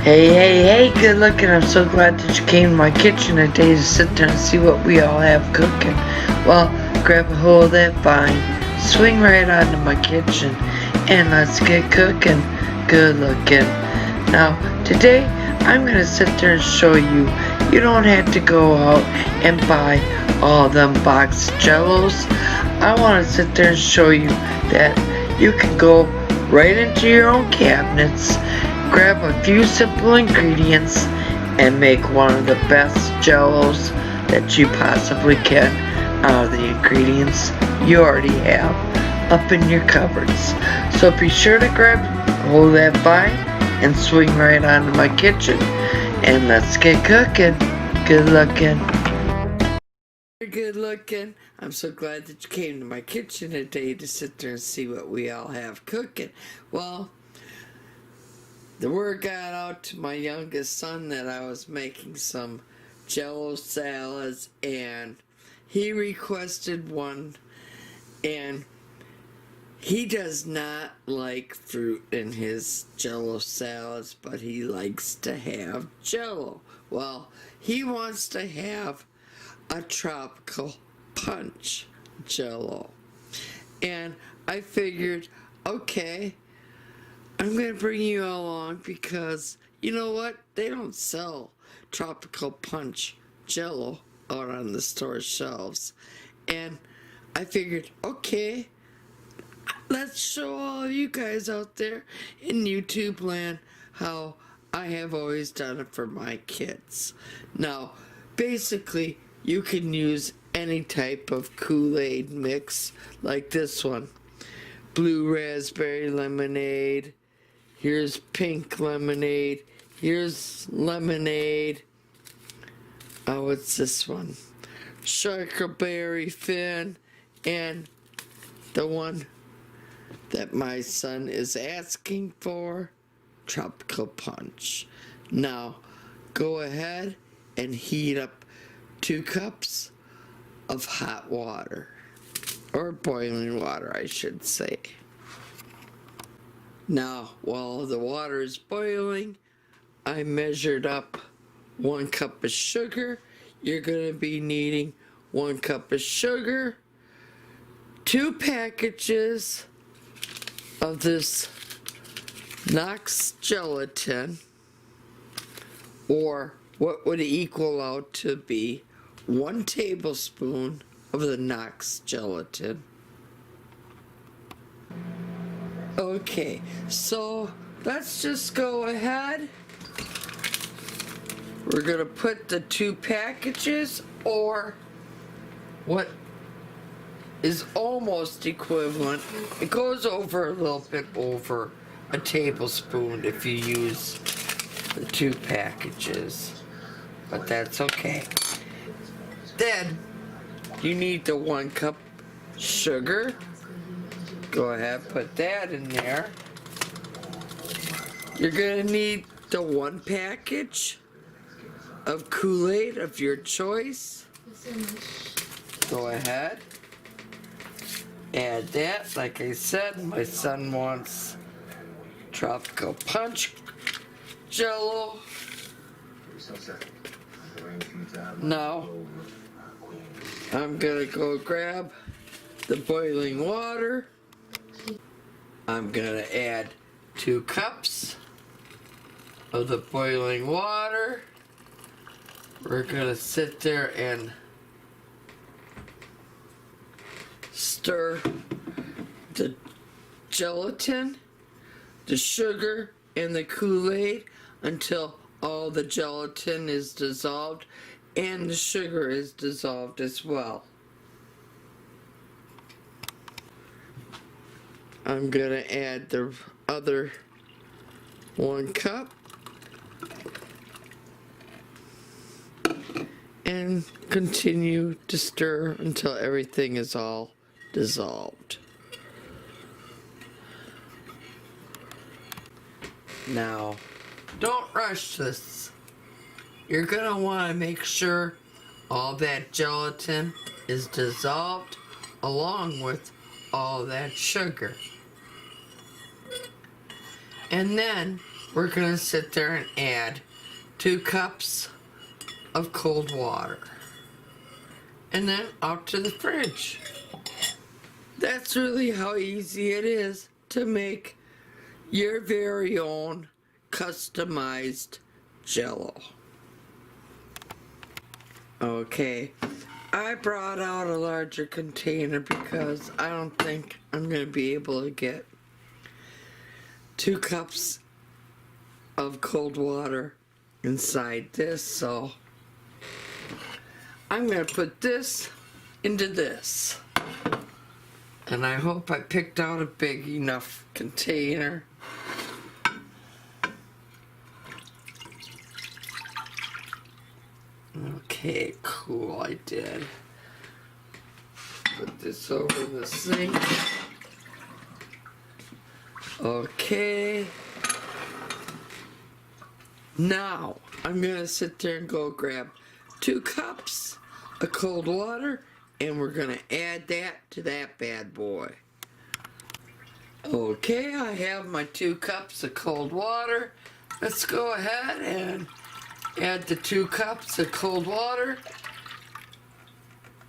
Hey, good looking. I'm so glad that you came to my kitchen today to sit there and see what we all have cooking. Well, grab a hold of that vine, swing right onto my kitchen, and let's get cooking. Good looking. Now, today, I'm going to sit there and show you, you don't have to go out and buy all them box Jellos. I want to sit there and show you that you can go right into your own cabinets, grab a few simple ingredients, and make one of the best Jellos that you possibly can out of the ingredients you already have up in your cupboards. So be sure to grab hold of that vine and swing right onto my kitchen, and let's get cooking. Good looking. Good looking. I'm so glad that you came to my kitchen today to sit there and see what we all have cooking. Well, the word got out to my youngest son that I was making some Jello salads, and he requested one, and he does not like fruit in his Jello salads, but he likes to have Jello. Well, he wants to have a tropical punch Jello, and I figured, okay, I'm going to bring you along because, you know what? They don't sell tropical punch Jello out on the store shelves. And I figured, okay, let's show all of you guys out there in YouTube land how I have always done it for my kids. Now, basically, you can use any type of Kool-Aid mix like this one. Blue raspberry lemonade. Here's pink lemonade. Here's lemonade. Oh, what's this one? Sharkberry fin. And the one that my son is asking for, tropical punch. Now, go ahead and heat up 2 cups of hot water. Or boiling water, I should say. Now, while the water is boiling, I measured up 1 cup of sugar. You're going to be needing 1 cup of sugar, 2 packages of this Knox gelatin, or what would equal out to be 1 tablespoon of the Knox gelatin. Okay, so let's just go ahead. We're going to put the 2 packages, or what is almost equivalent. It goes over a little bit over a tablespoon if you use the 2 packages, but that's okay. Then you need the 1 cup sugar. Go ahead, put that in there. You're gonna need the 1 package of Kool-Aid of your choice. Go ahead, add that. Like I said, my son wants tropical punch Jello. Now, I'm gonna go grab the boiling water. I'm gonna add 2 cups of the boiling water. We're gonna sit there and stir the gelatin, the sugar, and the Kool-Aid until all the gelatin is dissolved and the sugar is dissolved as well. I'm gonna add the other 1 cup and continue to stir until everything is all dissolved. Now, don't rush this. You're gonna want to make sure all that gelatin is dissolved along with all that sugar. And then we're going to sit there and add 2 cups of cold water. And then out to the fridge. That's really how easy it is to make your very own customized Jello. Okay, I brought out a larger container because I don't think I'm going to be able to get 2 cups of cold water inside this, so I'm going to put this into this. And I hope I picked out a big enough container. Okay, cool, I did. Put this over the sink. Okay. Now, I'm gonna sit there and go grab 2 cups of cold water, and we're gonna add that to that bad boy. Okay, I have my 2 cups of cold water. Let's go ahead and add the 2 cups of cold water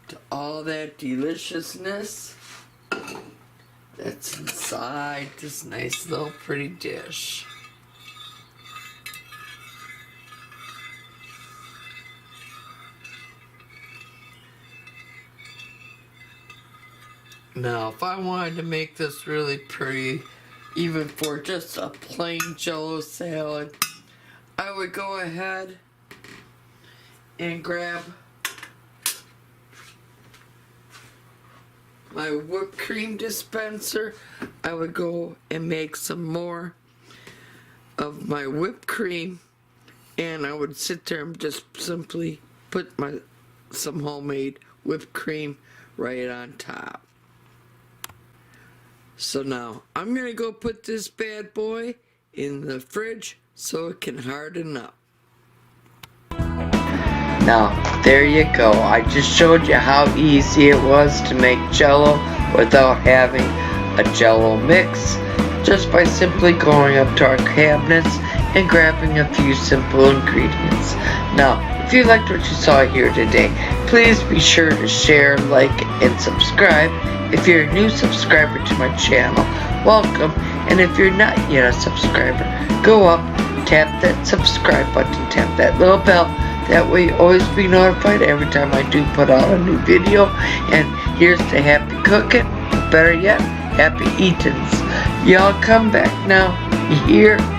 to all that deliciousness that's inside this nice little pretty dish. Now, if I wanted to make this really pretty, even for just a plain Jello salad, I would go ahead and grab my whipped cream dispenser. I would go and make some more of my whipped cream, and I would sit there and just simply put some homemade whipped cream right on top. So now, I'm going to go put this bad boy in the fridge so it can harden up. Now, there you go. I just showed you how easy it was to make Jello without having a Jello mix, just by simply going up to our cabinets and grabbing a few simple ingredients. Now, if you liked what you saw here today, please be sure to share, like, and subscribe. If you're a new subscriber to my channel, welcome. And if you're not yet a subscriber, go up, tap that subscribe button, tap that little bell. That way you'll always be notified every time I do put out a new video. And here's to happy cooking, or better yet, happy eatings. Y'all come back now. You hear?